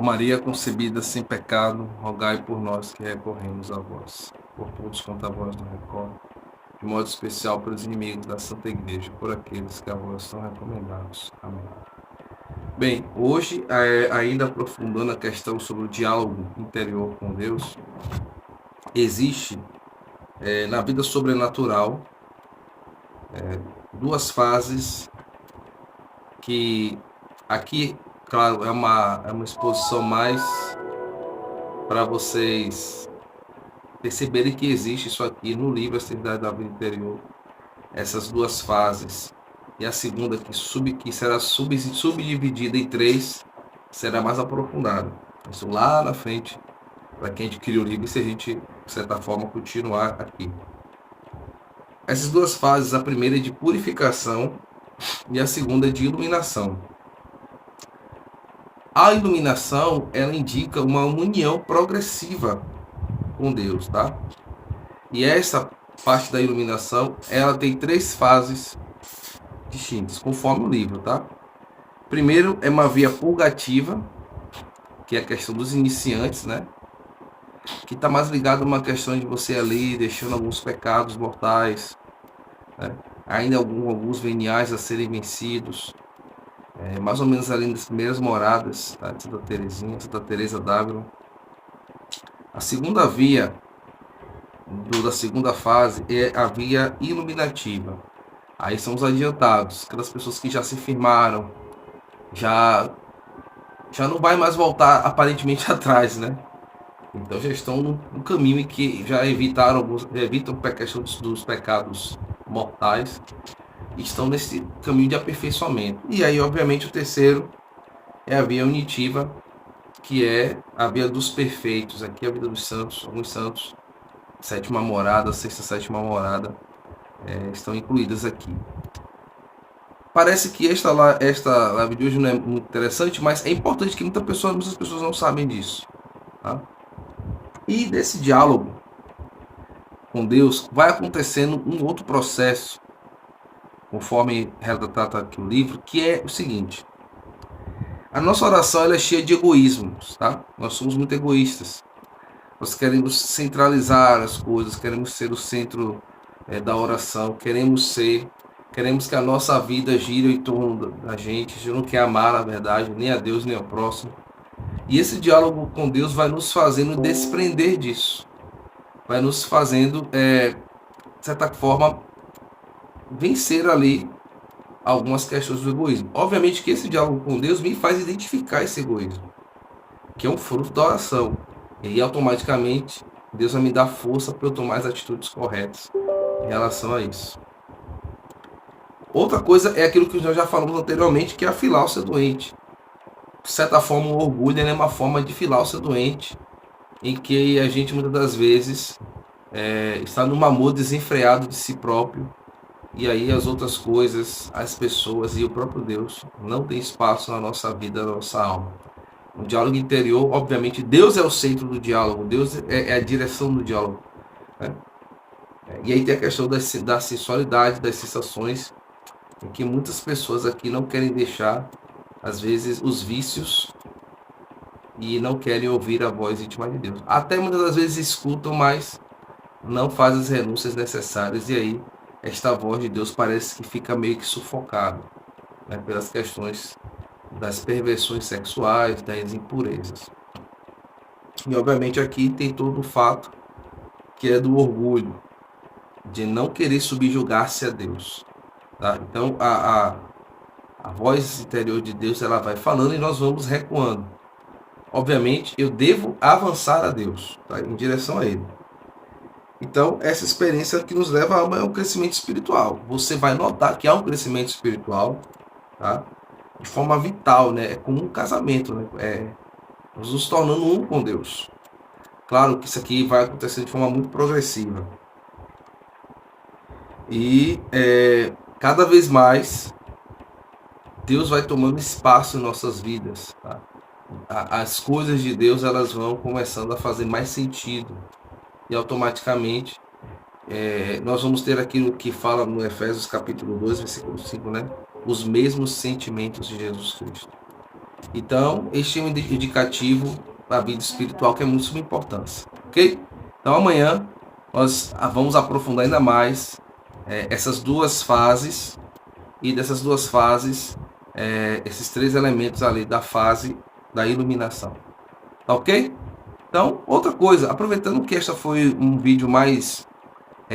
Maria concebida sem pecado, rogai por nós que recorremos a vós. Por todos quanto a vós nos recorre, de modo especial pelos inimigos da Santa Igreja, por aqueles que a vós são recomendados. Amém. Bem, hoje, ainda aprofundando a questão sobre o diálogo interior com Deus, existe na vida sobrenatural duas fases que aqui, claro, é uma exposição mais para vocês perceberem que existe isso aqui no livro A Atividade da Vida Interior, essas duas fases. E a segunda, que será subdividida em três, será mais aprofundada. Isso lá na frente, para quem adquiriu o livro, se a gente, de certa forma, continuar aqui. Essas duas fases, a primeira é de purificação e a segunda é de iluminação. A iluminação, ela indica uma união progressiva com Deus, tá? E essa parte da iluminação, ela tem três fases distintas, conforme o livro, tá? Primeiro é uma via purgativa, que é a questão dos iniciantes, né? Que está mais ligado a uma questão de você ali deixando alguns pecados mortais, né? Ainda alguns veniais a serem vencidos, mais ou menos ali nas primeiras moradas, tá? De Santa Teresinha, Santa Teresa d'Ávila. A segunda via da segunda fase é a via iluminativa. Aí são os adiantados, aquelas pessoas que já se firmaram, já não vai mais voltar aparentemente atrás, né? Então já estão no caminho em que já evitam a questão dos pecados mortais, e estão nesse caminho de aperfeiçoamento. E aí, obviamente, o terceiro é a via unitiva, que é a via dos perfeitos. Aqui é a vida dos santos, alguns santos, sétima morada, sexta, sétima morada, estão incluídas aqui. Parece que esta live de hoje não é muito interessante, mas é importante que muitas pessoas não sabem disso, tá? E desse diálogo com Deus vai acontecendo um outro processo, conforme retrata aqui o livro, que é o seguinte: a nossa oração ela é cheia de egoísmos, tá? Nós somos muito egoístas. Nós queremos centralizar as coisas, queremos ser o centro da oração, queremos que a nossa vida gire em torno da gente. A gente não quer amar, na verdade, nem a Deus nem ao próximo. E esse diálogo com Deus vai nos fazendo desprender disso, vai nos fazendo, de certa forma, vencer ali algumas questões do egoísmo. Obviamente que esse diálogo com Deus me faz identificar esse egoísmo, que é um fruto da oração. E automaticamente Deus vai me dar força para eu tomar as atitudes corretas em relação a isso. Outra coisa é aquilo que nós já falamos anteriormente, que é afilar o seu doente. De certa forma, o orgulho é uma forma de filar o seu doente, em que a gente muitas das vezes está num amor desenfreado de si próprio, e aí as outras coisas, as pessoas e o próprio Deus não tem espaço na nossa vida, na nossa alma. No diálogo interior, obviamente, Deus é o centro do diálogo, Deus é a direção do diálogo, né? E aí tem a questão da sensualidade, das sensações, em que muitas pessoas aqui não querem deixar, às vezes, os vícios e não querem ouvir a voz íntima de Deus. Até muitas das vezes escutam, mas não fazem as renúncias necessárias, e aí esta voz de Deus parece que fica meio que sufocada, né, pelas questões das perversões sexuais, das impurezas. E obviamente aqui tem todo o fato que é do orgulho, de não querer subjugar-se a Deus, tá? Então a voz interior de Deus ela vai falando e nós vamos recuando. Obviamente eu devo avançar a Deus, tá? Em direção a Ele. Então essa experiência que nos leva a um crescimento espiritual. Você vai notar que há um crescimento espiritual, tá? De forma vital, né? É como um casamento, né? Nós nos tornando um com Deus. Claro que isso aqui vai acontecer de forma muito progressiva. E cada vez mais Deus vai tomando espaço em nossas vidas, tá? As coisas de Deus elas vão começando a fazer mais sentido. E automaticamente nós vamos ter aquilo que fala no Efésios capítulo 2, versículo 5, né? Os mesmos sentimentos de Jesus Cristo. Então, este é um indicativo da vida espiritual que é muito suma importância, ok? Então, amanhã nós vamos aprofundar ainda mais essas duas fases, e dessas duas fases, esses três elementos ali da fase da iluminação, tá ok? Então, outra coisa, aproveitando que esta foi um vídeo mais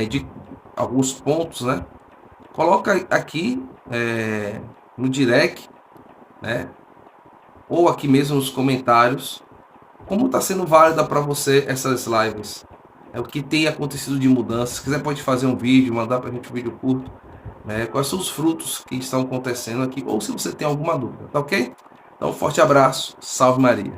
de alguns pontos, né? Coloca aqui no direct, né? Ou aqui mesmo nos comentários, como está sendo válida para você essas lives. O que tem acontecido de mudança. Se quiser pode fazer um vídeo, mandar para a gente um vídeo curto. Quais são os frutos que estão acontecendo aqui, ou se você tem alguma dúvida, tá ok? Então, um forte abraço, salve Maria.